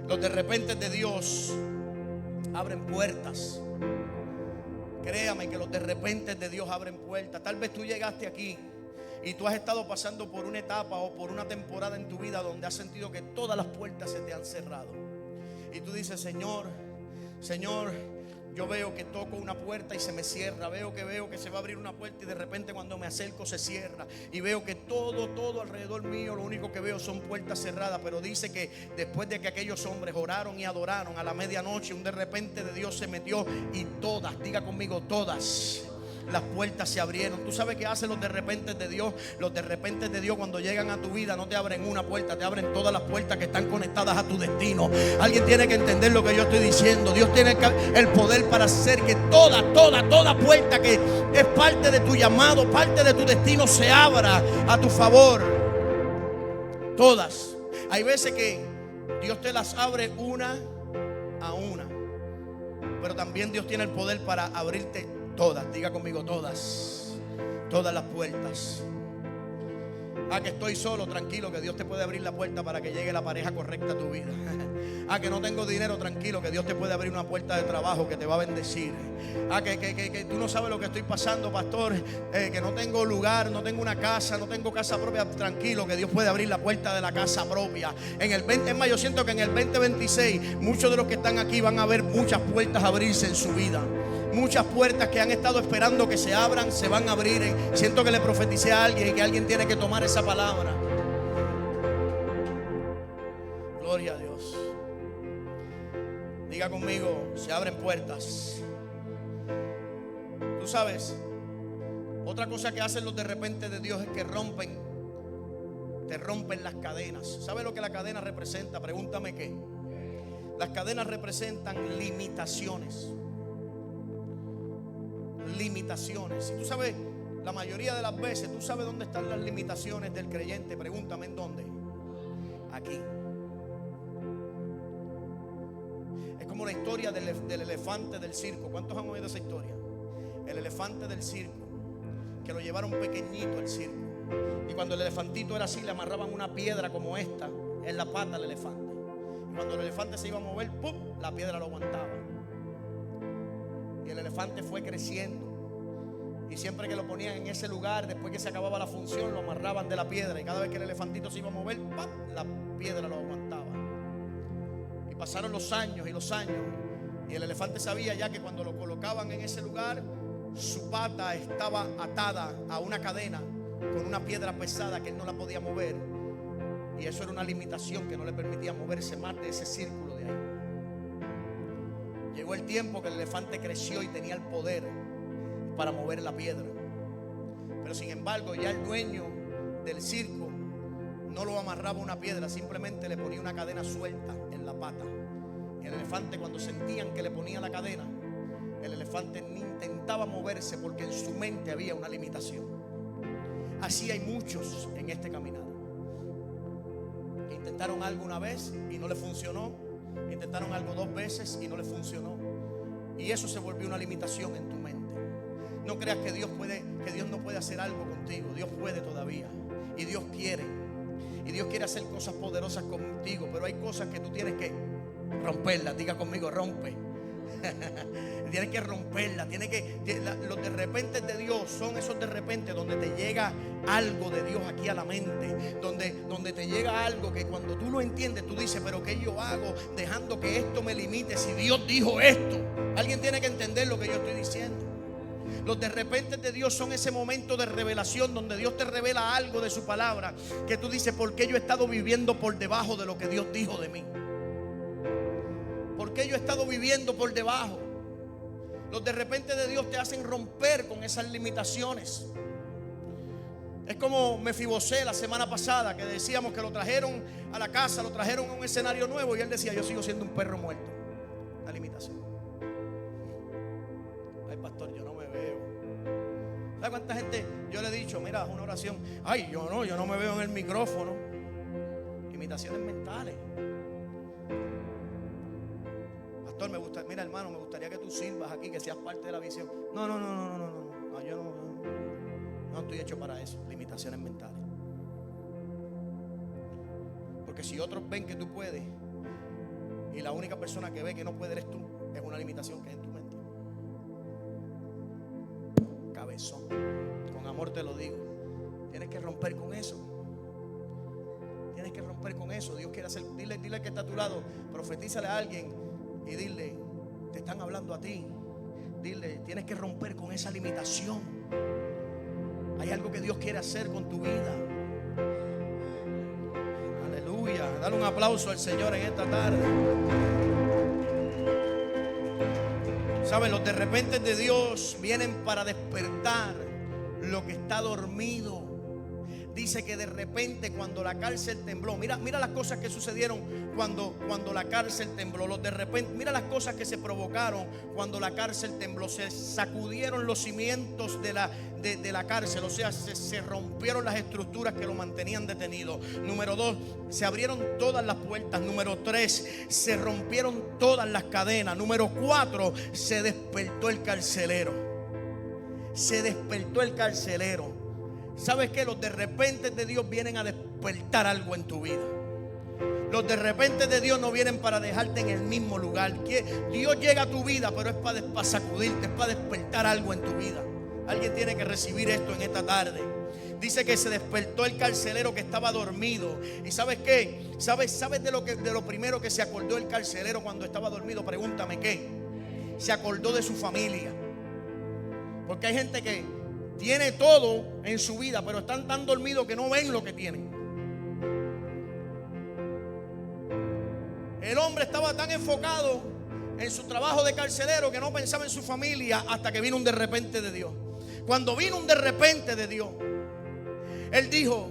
Los de repente de Dios abren puertas. Créame que los de repente de Dios abren puertas. Tal vez tú llegaste aquí Y tú has estado pasando por una etapa o por una temporada en tu vida donde has sentido que todas las puertas se te han cerrado. Y tú dices: Señor, yo veo que toco una puerta y se me cierra. Veo que se va a abrir una puerta y de repente cuando me acerco se cierra. Y veo que todo alrededor mío, lo único que veo son puertas cerradas. Pero dice que después de que aquellos hombres oraron y adoraron a la medianoche, un de repente de Dios se metió y todas, diga conmigo, todas las puertas se abrieron. ¿Tú sabes qué hacen los de repente de Dios? Los de repente de Dios, cuando llegan a tu vida, no te abren una puerta, te abren todas las puertas que están conectadas a tu destino. Alguien tiene que entender lo que yo estoy diciendo. Dios tiene el poder para hacer que toda puerta que es parte de tu llamado, parte de tu destino, se abra a tu favor. Todas. Hay veces que Dios te las abre una a una, pero también Dios tiene el poder para abrirte todas. Diga conmigo, todas las puertas. Que estoy solo, tranquilo, que Dios te puede abrir la puerta para que llegue la pareja correcta a tu vida. Que no tengo dinero, tranquilo, que Dios te puede abrir una puerta de trabajo que te va a bendecir. Que tú no sabes lo que estoy pasando, pastor, que no tengo lugar, no tengo una casa, no tengo casa propia, tranquilo, que Dios puede abrir la puerta de la casa propia. Es más, yo siento que en el 2026 muchos de los que están aquí van a ver muchas puertas abrirse en su vida. Muchas puertas que han estado esperando que se abran, se van a abrir. Siento que le profeticé a alguien y que alguien tiene que tomar esa palabra. Gloria a Dios. Diga conmigo, se abren puertas. Tú sabes, otra cosa que hacen los de repente de Dios es que te rompen las cadenas. ¿Sabe lo que la cadena representa? Pregúntame qué. Las cadenas representan limitaciones. Limitaciones. Y tú sabes, la mayoría de las veces, tú sabes dónde están las limitaciones del creyente. Pregúntame en dónde. Aquí. Es como la historia del elefante del circo. ¿Cuántos han oído esa historia? El elefante del circo, que lo llevaron pequeñito al circo. Y cuando el elefantito era así, le amarraban una piedra como esta en la pata al elefante. Y cuando el elefante se iba a mover, ¡pum!, la piedra lo aguantaba. Y el elefante fue creciendo. Y siempre que lo ponían en ese lugar, después que se acababa la función, lo amarraban de la piedra. Y cada vez que el elefantito se iba a mover, ¡pam!, la piedra lo aguantaba. Y pasaron los años y los años. Y el elefante sabía ya que cuando lo colocaban en ese lugar, su pata estaba atada a una cadena con una piedra pesada que él no la podía mover. Y eso era una limitación que no le permitía moverse más de ese círculo de ahí. Llegó el tiempo que el elefante creció y tenía el poder para mover la piedra. Pero sin embargo, ya el dueño del circo no lo amarraba a una piedra, simplemente le ponía una cadena suelta en la pata. Y el elefante, cuando sentían que le ponía la cadena, el elefante ni intentaba moverse porque en su mente había una limitación. Así hay muchos en este caminar que intentaron algo una vez y no le funcionó. Intentaron algo 2 veces y no le funcionó. Y eso se volvió una limitación en tu mente. No creas que Dios no puede hacer algo contigo. Dios puede todavía. Y Dios quiere. Y Dios quiere hacer cosas poderosas contigo. Pero hay cosas que tú tienes que romperlas. Diga conmigo, rompe. Tienes que romperla. Los de repente de Dios son esos de repente donde te llega algo de Dios aquí a la mente, donde te llega algo que cuando tú lo entiendes, tú dices: pero ¿qué yo hago dejando que esto me limite si Dios dijo esto? Alguien tiene que entender lo que yo estoy diciendo. Los de repente de Dios son ese momento de revelación donde Dios te revela algo de su palabra que tú dices: ¿por qué yo he estado viviendo por debajo de lo que Dios dijo de mí? ¿Por qué yo he estado viviendo por debajo? Los de repente de Dios te hacen romper con esas limitaciones. Es como Mefibosé la semana pasada, que decíamos que lo trajeron a la casa, lo trajeron a un escenario nuevo y él decía: yo sigo siendo un perro muerto. La limitación. Ay, pastor, yo no me veo. ¿Sabe cuánta gente yo le he dicho? Mira, una oración. Ay, yo no me veo en el micrófono. Limitaciones mentales. Pastor, mira, hermano, me gustaría que tú sirvas aquí, que seas parte de la visión. No, yo no estoy hecho para eso. Limitaciones mentales. Porque si otros ven que tú puedes y la única persona que ve que no puede eres tú, es una limitación que es en tu mente. Cabezón. Con amor te lo digo. Tienes que romper con eso. Tienes que romper con eso. Dios quiere hacer. Dile que está a tu lado. Profetízale a alguien y dile: te están hablando a ti. Dile: tienes que romper con esa limitación. Hay algo que Dios quiere hacer con tu vida. Aleluya. Dale un aplauso al Señor en esta tarde. ¿Saben? Los de repente de Dios vienen para despertar lo que está dormido. Dice que de repente cuando la cárcel tembló, mira las cosas que sucedieron cuando la cárcel tembló. Los de repente, mira las cosas que se provocaron cuando la cárcel tembló. Se sacudieron los cimientos de la cárcel, o sea, se rompieron las estructuras que lo mantenían detenido. Número 2, se abrieron todas las puertas. Número 3, se rompieron todas las cadenas. Número 4, se despertó el carcelero. Se despertó el carcelero. ¿Sabes qué? Los de repente de Dios vienen a despertar algo en tu vida. Los de repente de Dios no vienen para dejarte en el mismo lugar. Dios llega a tu vida, pero es para sacudirte, es para despertar algo en tu vida. Alguien tiene que recibir esto en esta tarde. Dice que se despertó el carcelero que estaba dormido. ¿Y sabes qué? ¿Sabes de lo primero que se acordó el carcelero cuando estaba dormido? Pregúntame qué. Se acordó de su familia. Porque hay gente que tiene todo en su vida, pero están tan dormidos que no ven lo que tienen. El hombre estaba tan enfocado en su trabajo de carcelero que no pensaba en su familia hasta que vino un de repente de Dios. Cuando vino un de repente de Dios, él dijo: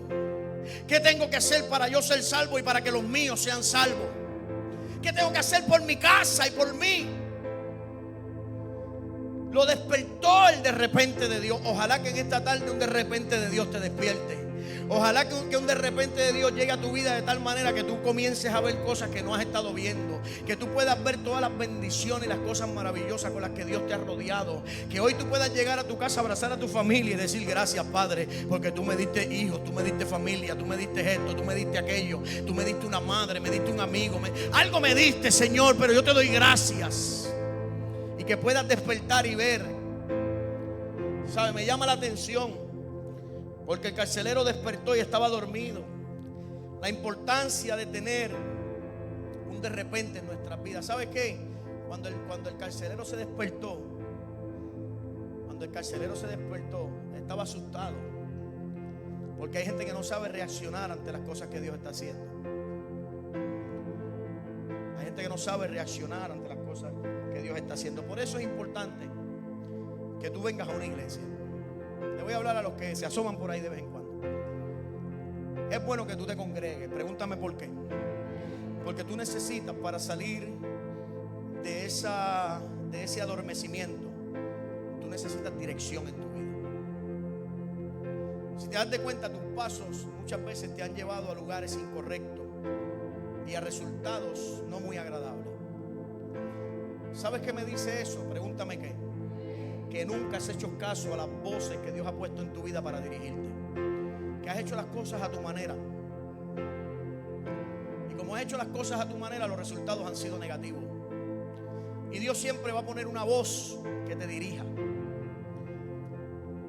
¿qué tengo que hacer para yo ser salvo y para que los míos sean salvos? ¿Qué tengo que hacer por mi casa y por mí? Lo despertó el de repente de Dios. Ojalá que en esta tarde un de repente de Dios te despierte. Ojalá que un de repente de Dios llegue a tu vida de tal manera que tú comiences a ver cosas que no has estado viendo. Que tú puedas ver todas las bendiciones y las cosas maravillosas con las que Dios te ha rodeado. Que hoy tú puedas llegar a tu casa, abrazar a tu familia y decir: gracias, Padre, porque tú me diste hijos, tú me diste familia, tú me diste esto, tú me diste aquello, tú me diste una madre, me diste un amigo, algo me diste, Señor, pero yo te doy gracias. Y que puedas despertar y ver. ¿Sabe? Me llama la atención porque el carcelero despertó y estaba dormido. La importancia de tener un de repente en nuestras vidas. ¿Sabe qué? Cuando el carcelero se despertó, estaba asustado. Porque hay gente que no sabe reaccionar ante las cosas que Dios está haciendo. Hay gente que no sabe reaccionar ante las cosas que Dios está haciendo. Por eso es importante que tú vengas a una iglesia. Le voy a hablar a los que se asoman por ahí de vez en cuando. Es bueno que tú te congregues. Pregúntame por qué. Porque tú necesitas, para salir de ese adormecimiento, tú necesitas dirección en tu vida. Si te das de cuenta, tus pasos muchas veces te han llevado a lugares incorrectos y a resultados no muy agradables. ¿Sabes qué me dice eso? Pregúntame qué. Que nunca has hecho caso a las voces que Dios ha puesto en tu vida para dirigirte. Que has hecho las cosas a tu manera. Y como has hecho las cosas a tu manera, los resultados han sido negativos. Y Dios siempre va a poner una voz que te dirija.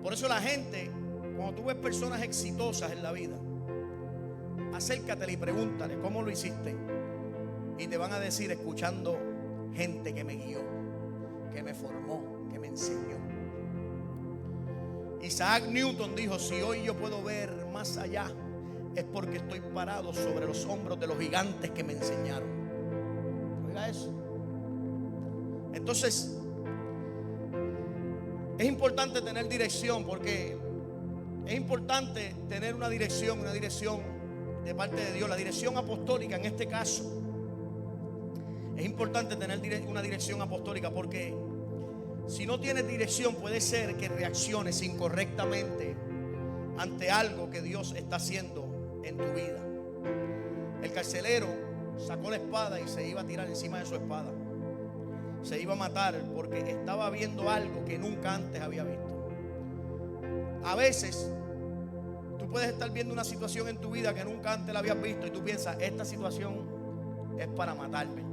Por eso la gente, cuando tú ves personas exitosas en la vida, acércatele y pregúntale: ¿cómo lo hiciste? Y te van a decir, escuchando gente que me guió, que me formó, que me enseñó. Isaac Newton dijo: si hoy yo puedo ver más allá, es porque estoy parado sobre los hombros de los gigantes que me enseñaron. Oiga eso. Entonces, es importante tener dirección, porque es importante tener una dirección de parte de Dios. La dirección apostólica en este caso. Es importante tener una dirección apostólica, porque si no tienes dirección, puede ser que reacciones incorrectamente ante algo que Dios está haciendo en tu vida. El carcelero sacó la espada y se iba a tirar encima de su espada. Se iba a matar porque estaba viendo algo que nunca antes había visto. A veces tú puedes estar viendo una situación en tu vida que nunca antes la habías visto y tú piensas: esta situación es para matarme.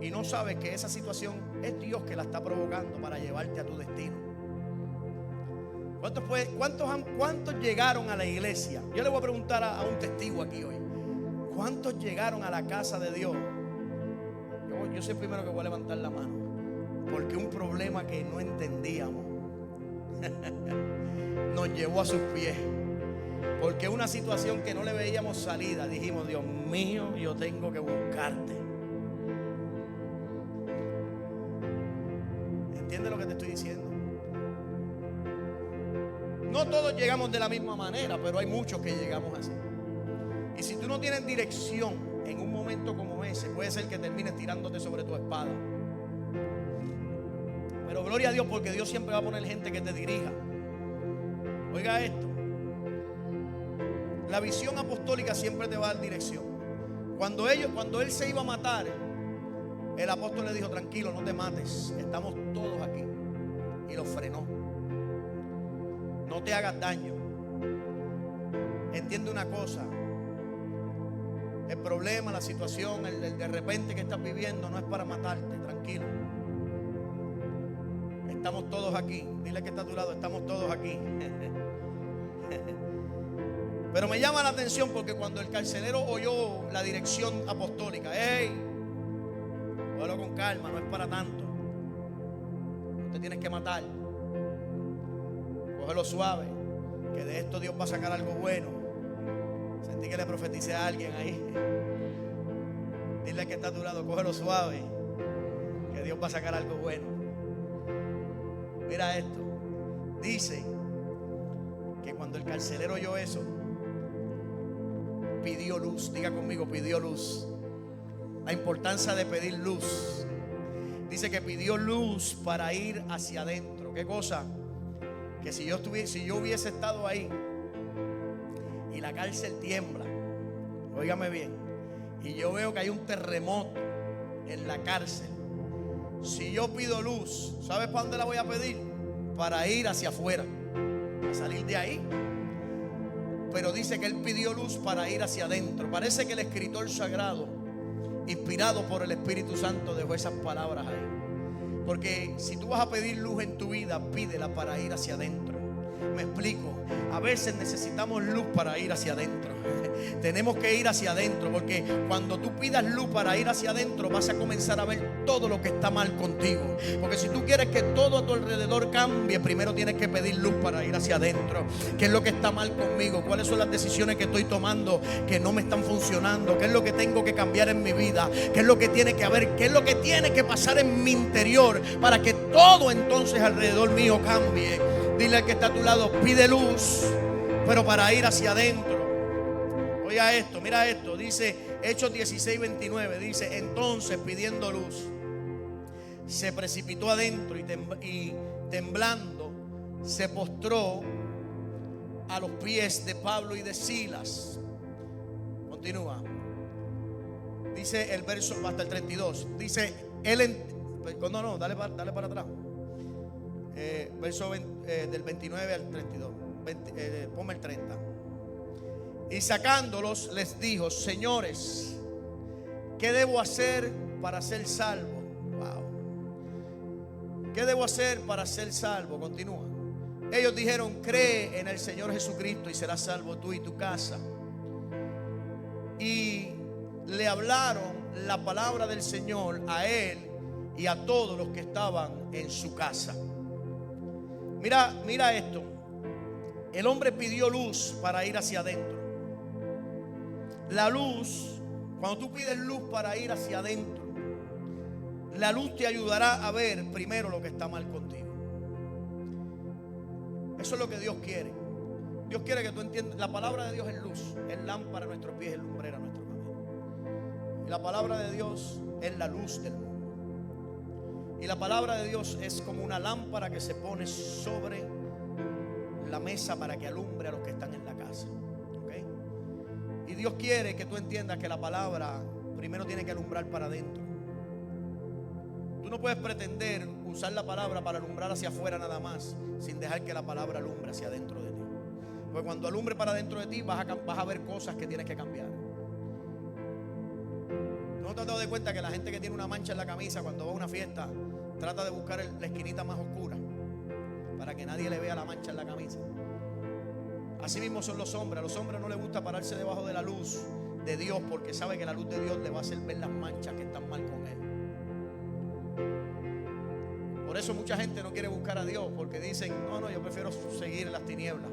Y no sabes que esa situación es Dios que la está provocando para llevarte a tu destino. ¿Cuántos llegaron a la iglesia? Yo le voy a preguntar a un testigo aquí hoy. ¿Cuántos llegaron a la casa de Dios? Yo soy el primero que voy a levantar la mano. Porque un problema que no entendíamos nos llevó a sus pies. Porque una situación que no le veíamos salida, dijimos: Dios mío, yo tengo que buscarte. ¿Entiendes lo que te estoy diciendo? No todos llegamos de la misma manera, pero hay muchos que llegamos así. Y si tú no tienes dirección en un momento como ese, puede ser que termines tirándote sobre tu espada. Pero gloria a Dios, porque Dios siempre va a poner gente que te dirija. Oiga esto: la visión apostólica siempre te va a dar dirección. Cuando él se iba a matar, el apóstol le dijo: tranquilo, no te mates, estamos todos aquí. Y lo frenó. No te hagas daño. Entiende una cosa: el problema, la situación, el de repente que estás viviendo no es para matarte. Tranquilo, estamos todos aquí. Dile que está a tu lado: estamos todos aquí. Pero me llama la atención porque cuando el carcelero oyó la dirección apostólica: hey, cógelo con calma, no es para tanto, no te tienes que matar, cógelo suave, que de esto Dios va a sacar algo bueno. Sentí que le profeticé a alguien ahí. Dile que está a tu lado: cógelo suave, que Dios va a sacar algo bueno. Mira esto: dice que cuando el carcelero oyó eso, pidió luz. Diga conmigo: pidió luz. La importancia de pedir luz. Dice que pidió luz para ir hacia adentro. ¿Qué cosa? Que si yo hubiese estado ahí y la cárcel tiembla, óigame bien, y yo veo que hay un terremoto en la cárcel, si yo pido luz, ¿sabes para dónde la voy a pedir? Para ir hacia afuera, a salir de ahí. Pero dice que él pidió luz para ir hacia adentro. Parece que el escritor sagrado, inspirado por el Espíritu Santo, dejó esas palabras ahí. Porque si tú vas a pedir luz en tu vida, pídela para ir hacia adentro. Me explico: a veces necesitamos luz para ir hacia adentro. Tenemos que ir hacia adentro, porque cuando tú pidas luz para ir hacia adentro, vas a comenzar a ver todo lo que está mal contigo. Porque si tú quieres que todo a tu alrededor cambie, primero tienes que pedir luz para ir hacia adentro. ¿Qué es lo que está mal conmigo? ¿Cuáles son las decisiones que estoy tomando que no me están funcionando? ¿Qué es lo que tengo que cambiar en mi vida? ¿Qué es lo que tiene que haber? ¿Qué es lo que tiene que pasar en mi interior para que todo entonces alrededor mío cambie? Dile al que está a tu lado: pide luz, pero para ir hacia adentro. Oiga esto, mira esto. Dice Hechos 16:29. Dice: entonces, pidiendo luz, se precipitó adentro y temblando se postró a los pies de Pablo y de Silas. Continúa. Dice el verso hasta el 32. Dice dale para atrás. Verso del 29 al 32. Ponme el 30. Y sacándolos les dijo: señores, ¿qué debo hacer para ser salvo? Wow. ¿Qué debo hacer para ser salvo? Continúa. Ellos dijeron: cree en el Señor Jesucristo y serás salvo tú y tu casa. Y le hablaron la palabra del Señor a él y a todos los que estaban en su casa. Mira esto. El hombre pidió luz para ir hacia adentro. La luz, cuando tú pides luz para ir hacia adentro, la luz te ayudará a ver primero lo que está mal contigo. Eso es lo que Dios quiere. Dios quiere que tú entiendas. La palabra de Dios es luz, es lámpara a nuestros pies, es lumbrera a nuestro camino. Y la palabra de Dios es la luz del mundo. Y la palabra de Dios es como una lámpara que se pone sobre la mesa para que alumbre a los que están en la casa. ¿Okay? Y Dios quiere que tú entiendas que la palabra primero tiene que alumbrar para adentro. Tú no puedes pretender usar la palabra para alumbrar hacia afuera nada más, sin dejar que la palabra alumbre hacia adentro de ti. Porque cuando alumbre para adentro de ti, vas a ver cosas que tienes que cambiar. ¿No te has dado de cuenta que la gente que tiene una mancha en la camisa cuando va a una fiesta trata de buscar la esquinita más oscura? para que nadie le vea la mancha en la camisa. Así mismo son los hombres. A los hombres no les gusta pararse debajo de la luz de Dios, porque sabe que la luz de Dios le va a hacer ver las manchas que están mal con él. Por eso mucha gente no quiere buscar a Dios, porque dicen: no, yo prefiero seguir en las tinieblas,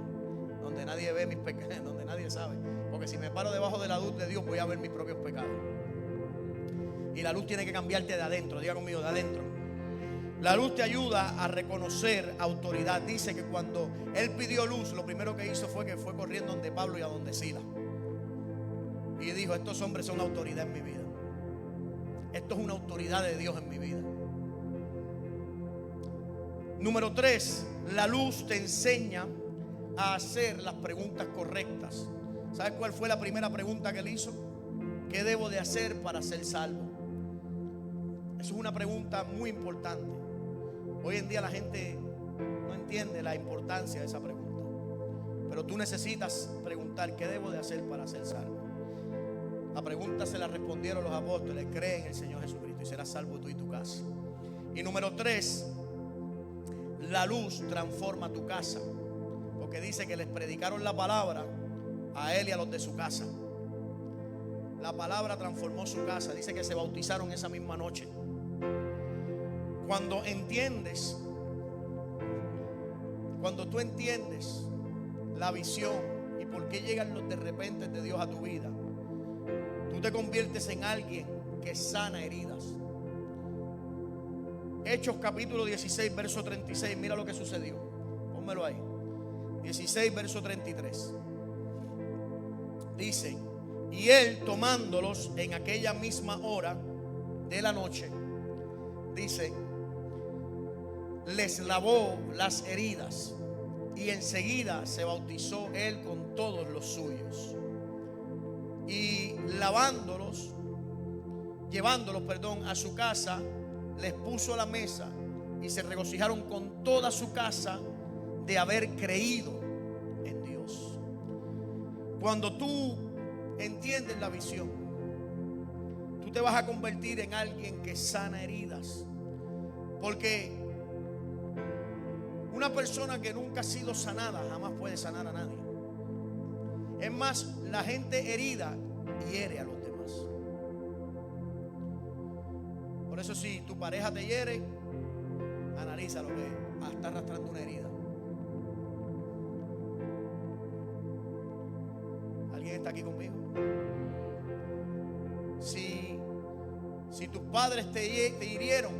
donde nadie ve mis pecados, donde nadie sabe. Porque si me paro debajo de la luz de Dios, voy a ver mis propios pecados. Y la luz tiene que cambiarte de adentro. Diga conmigo, de adentro. La luz te ayuda a reconocer autoridad. Dice que cuando él pidió luz, lo primero que hizo fue que fue corriendo donde Pablo y a donde Silas. Y dijo: estos hombres son autoridad en mi vida. Esto es una autoridad de Dios en mi vida. Número 3, la luz te enseña a hacer las preguntas correctas. ¿Sabes cuál fue la primera pregunta que él hizo? ¿Qué debo de hacer para ser salvo? Eso es una pregunta muy importante. Hoy en día la gente no entiende la importancia de esa pregunta. Pero tú necesitas preguntar: ¿qué debo de hacer para ser salvo? La pregunta se la respondieron los apóstoles: cree en el Señor Jesucristo y serás salvo tú y tu casa. Y número 3, la luz transforma tu casa, porque dice que les predicaron la palabra a él y a los de su casa. La palabra transformó su casa. Dice que se bautizaron esa misma noche. Cuando tú entiendes la visión y por qué llegan los de repente de Dios a tu vida, tú te conviertes en alguien que sana heridas. Hechos capítulo 16, verso 36. Mira lo que sucedió. Pónmelo ahí. 16, verso 33. Dice: y él, tomándolos en aquella misma hora de la noche, dice, les lavó las heridas, y enseguida se bautizó él con todos los suyos. Y llevándolos a su casa, les puso a la mesa, y se regocijaron con toda su casa de haber creído en Dios. Cuando tú entiendes la visión, tú te vas a convertir en alguien que sana heridas. Porque una persona que nunca ha sido sanada jamás puede sanar a nadie. Es más, la gente herida hiere a los demás. Por eso, si tu pareja te hiere, analiza lo que está arrastrando una herida. ¿Alguien está aquí conmigo? Si tus padres te hirieron,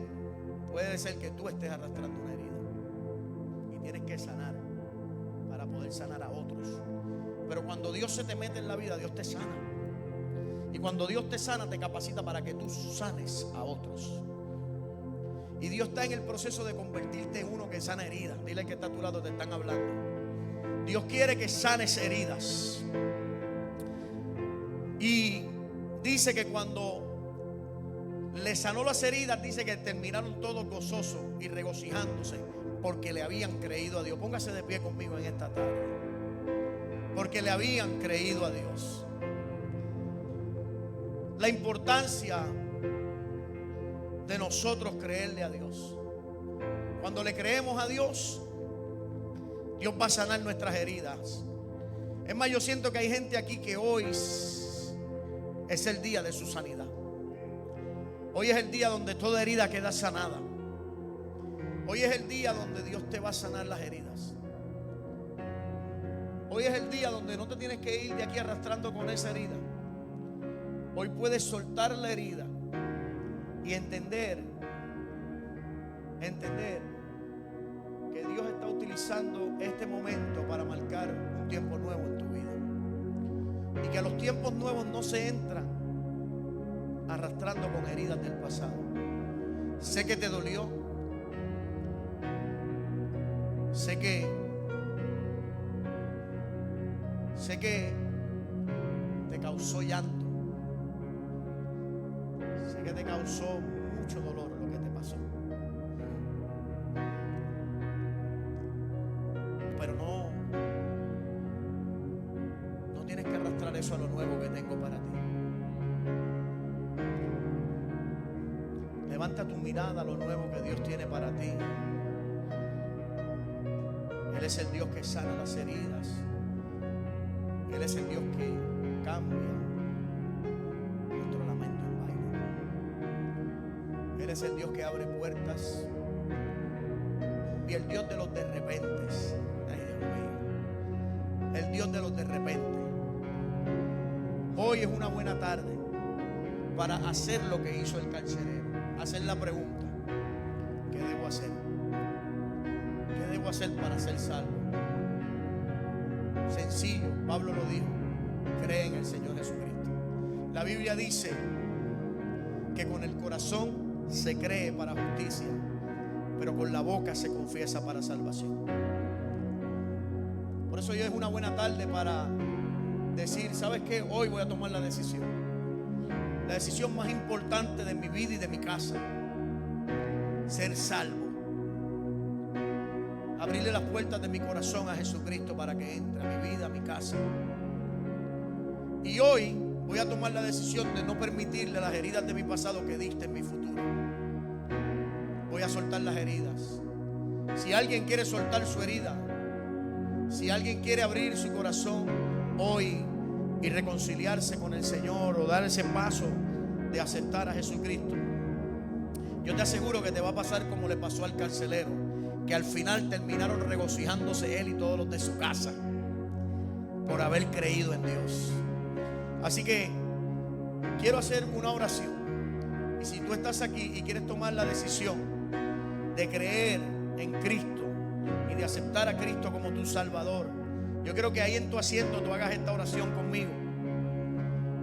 puede ser que tú estés arrastrando una herida. Y tienes que sanar para poder sanar a otros. Pero cuando Dios se te mete en la vida, Dios te sana. Y cuando Dios te sana, te capacita para que tú sanes a otros. Y Dios está en el proceso de convertirte en uno que sana heridas. Dile al que está a tu lado, te están hablando. Dios quiere que sanes heridas. Y dice que cuando le sanó las heridas, dice que terminaron todos gozosos y regocijándose porque le habían creído a Dios. Póngase de pie conmigo en esta tarde. Porque le habían creído a Dios. La importancia de nosotros creerle a Dios. Cuando le creemos a Dios, Dios va a sanar nuestras heridas. Es más, yo siento que hay gente aquí que hoy es el día de su sanidad. Hoy es el día donde toda herida queda sanada. Hoy es el día donde Dios te va a sanar las heridas. Hoy es el día donde no te tienes que ir de aquí arrastrando con esa herida. Hoy puedes soltar la herida y entender que Dios está utilizando este momento para marcar un tiempo nuevo en tu vida. Y que a los tiempos nuevos no se entran arrastrando con heridas del pasado. Sé que te dolió. Sé que te causó llanto. Sé que te causó mucho dolor lo que te pasó. Pero no tienes que arrastrar eso a lo nuevo que tengo para ti. Levanta tu mirada a lo nuevo que Dios tiene para ti. Él es el Dios que sana las heridas. Él es el Dios que cambia nuestro lamento en baile. Él es el Dios que abre puertas y el Dios de los de repentes. Ay, Dios mío. El Dios de los de repente. Hoy es una buena tarde para hacer lo que hizo el carcelero. Hacer la pregunta: ¿qué debo hacer? ¿Qué debo hacer para ser salvo? Sencillo, Pablo lo dijo: cree en el Señor Jesucristo. La Biblia dice que con el corazón se cree para justicia, pero con la boca se confiesa para salvación. Por eso hoy es una buena tarde para decir: ¿sabes qué? Hoy voy a tomar la decisión más importante de mi vida y de mi casa: ser salvo. Abrirle las puertas de mi corazón a Jesucristo para que entre a mi vida, a mi casa. Y hoy voy a tomar la decisión de no permitirle a las heridas de mi pasado que dicten mi futuro. Voy a soltar las heridas. Si alguien quiere soltar su herida, si alguien quiere abrir su corazón hoy y reconciliarse con el Señor, o dar ese paso de aceptar a Jesucristo, yo te aseguro que te va a pasar como le pasó al carcelero, que al final terminaron regocijándose él y todos los de su casa por haber creído en Dios. Así que quiero hacer una oración, y si tú estás aquí y quieres tomar la decisión de creer en Cristo y de aceptar a Cristo como tu Salvador, yo quiero que ahí en tu asiento tú hagas esta oración conmigo.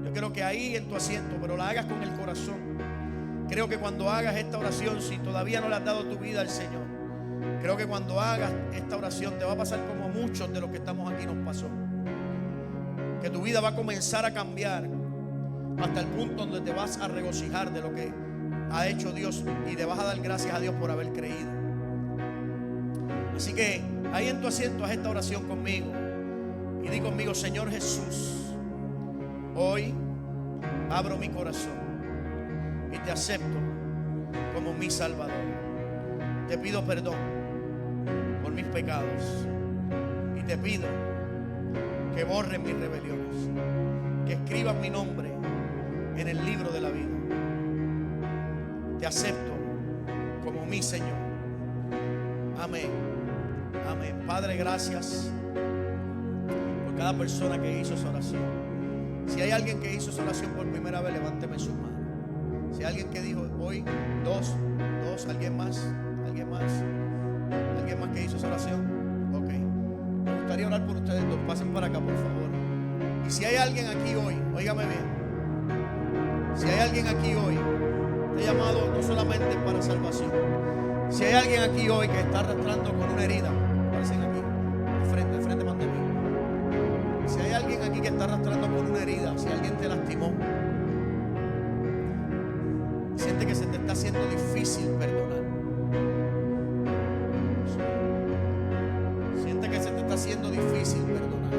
Yo quiero que ahí en tu asiento, pero la hagas con el corazón. Creo que cuando hagas esta oración, si todavía no le has dado tu vida al Señor, creo que cuando hagas esta oración te va a pasar como a muchos de los que estamos aquí nos pasó, que tu vida va a comenzar a cambiar hasta el punto donde te vas a regocijar de lo que ha hecho Dios y te vas a dar gracias a Dios por haber creído. Así que ahí en tu asiento haz esta oración conmigo y di conmigo: Señor Jesús, hoy abro mi corazón y te acepto como mi Salvador. Te pido perdón por mis pecados y te pido que borren mis rebeliones, que escriban mi nombre en el libro de la vida. Te acepto como mi Señor. Amén. Amén. Padre, gracias por cada persona que hizo esa oración. Si hay alguien que hizo esa oración por primera vez, levánteme su mano. Si hay alguien que dijo hoy, dos, alguien más que hizo esa oración. Ok, me gustaría orar por ustedes dos. Pasen para acá, por favor. Y si hay alguien aquí hoy, óigame bien, si hay alguien aquí hoy, te he llamado no solamente para salvación. Si hay alguien aquí hoy que está arrastrando con una herida, aparecen aquí, al frente más de mí. Si hay alguien aquí que está arrastrando con una herida, si alguien te lastimó, siente que se te está haciendo difícil perdonar, siente que se te está haciendo difícil perdonar,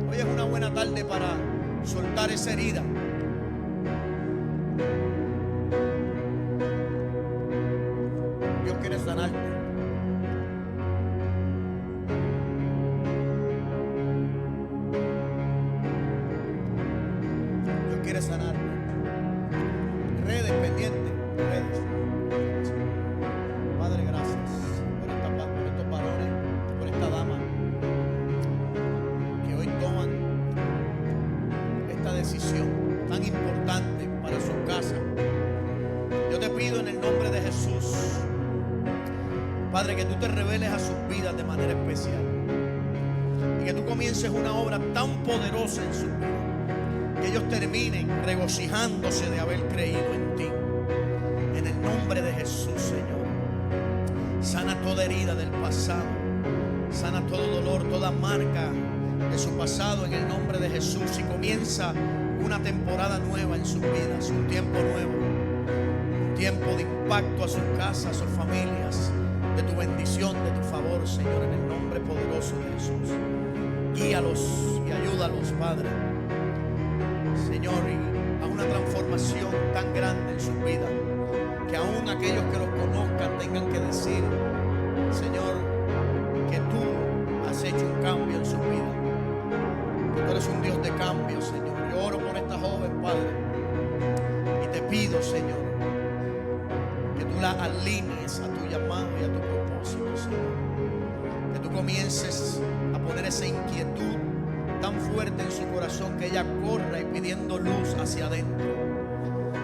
hoy es una buena tarde para soltar esa herida. Dios quiere sanarte. Dios quiere sanarte. Redes pendientes, redes. Padre, gracias por estos varones, por esta dama que hoy toman esta decisión tan importante para sus casas. Yo te pido en el nombre de Jesús, Padre, que tú te reveles a sus vidas de manera especial y que tú comiences una obra tan poderosa en sus vidas, que ellos terminen regocijándose de haber creído en ti. En el nombre de Jesús, Señor, sana toda herida del pasado, sana todo dolor, toda marca de su pasado en el nombre de Jesús, y comienza una temporada nueva en sus vidas, un tiempo nuevo, un tiempo de impacto a sus casas, a sus familias, de tu bendición, de tu favor, Señor, en el nombre poderoso de Jesús. Guíalos y ayúdalos, Padre, Señor, y a una transformación tan grande en sus vidas, que aún aquellos que los conozcan tengan que decir: Señor, que tú has hecho un cambio en su vida, que tú eres un Dios de cambio, Señor. Yo oro por esta joven, Padre, y te pido, Señor, que tú la alinees a tu llamado y a tu propósito, Señor. Que tú comiences a poner esa inquietud tan fuerte en su corazón, que ella corra y pidiendo luz hacia adentro,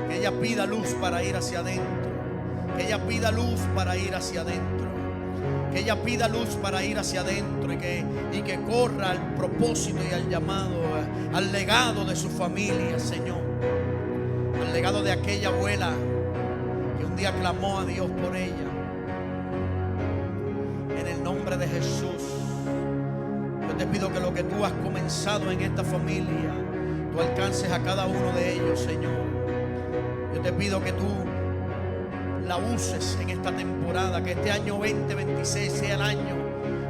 que ella pida luz para ir hacia adentro, que ella pida luz para ir hacia adentro, que ella pida luz para ir hacia adentro, y que corra al propósito y al llamado, al legado de su familia, Señor, al legado de aquella abuela que un día clamó a Dios por ella. En el nombre de Jesús, yo te pido que lo que tú has comenzado en esta familia, tú alcances a cada uno de ellos, Señor. Yo te pido que tú la uses en esta temporada, que este año 2026 sea el año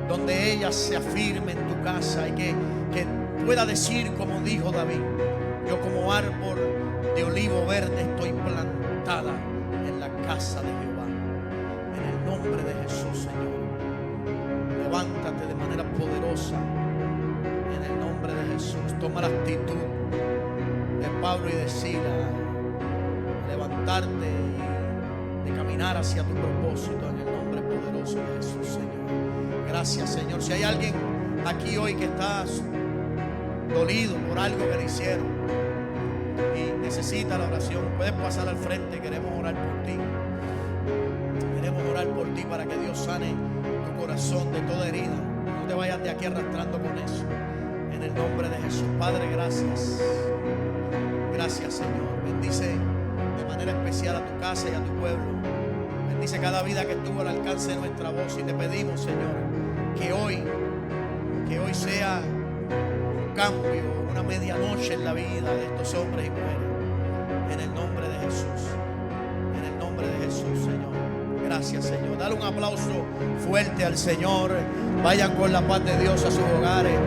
donde ella se afirme en tu casa y que pueda decir como dijo David: yo como árbol de olivo verde estoy plantada en la casa de Jehová. En el nombre de Jesús, Señor, levántate de manera poderosa. En el nombre de Jesús, toma la actitud de Pablo y de Silas, levantarte y de caminar hacia tu propósito en el nombre poderoso de Jesús, Señor. Gracias, Señor. Si hay alguien aquí hoy que está dolido por algo que le hicieron y necesita la oración, puedes pasar al frente. Queremos orar por ti. Queremos orar por ti para que Dios sane tu corazón de toda herida. No te vayas de aquí arrastrando con eso. En el nombre de Jesús. Padre, gracias. Gracias, Señor. Bendice de manera especial a tu casa y a tu pueblo. Bendice cada vida que estuvo al alcance de nuestra voz. Y te pedimos, Señor, que hoy sea un cambio, una medianoche en la vida de estos hombres y mujeres. En el nombre de Jesús. En el nombre de Jesús, Señor. Gracias, Señor. Dale un aplauso fuerte al Señor. Vayan con la paz de Dios a sus hogares.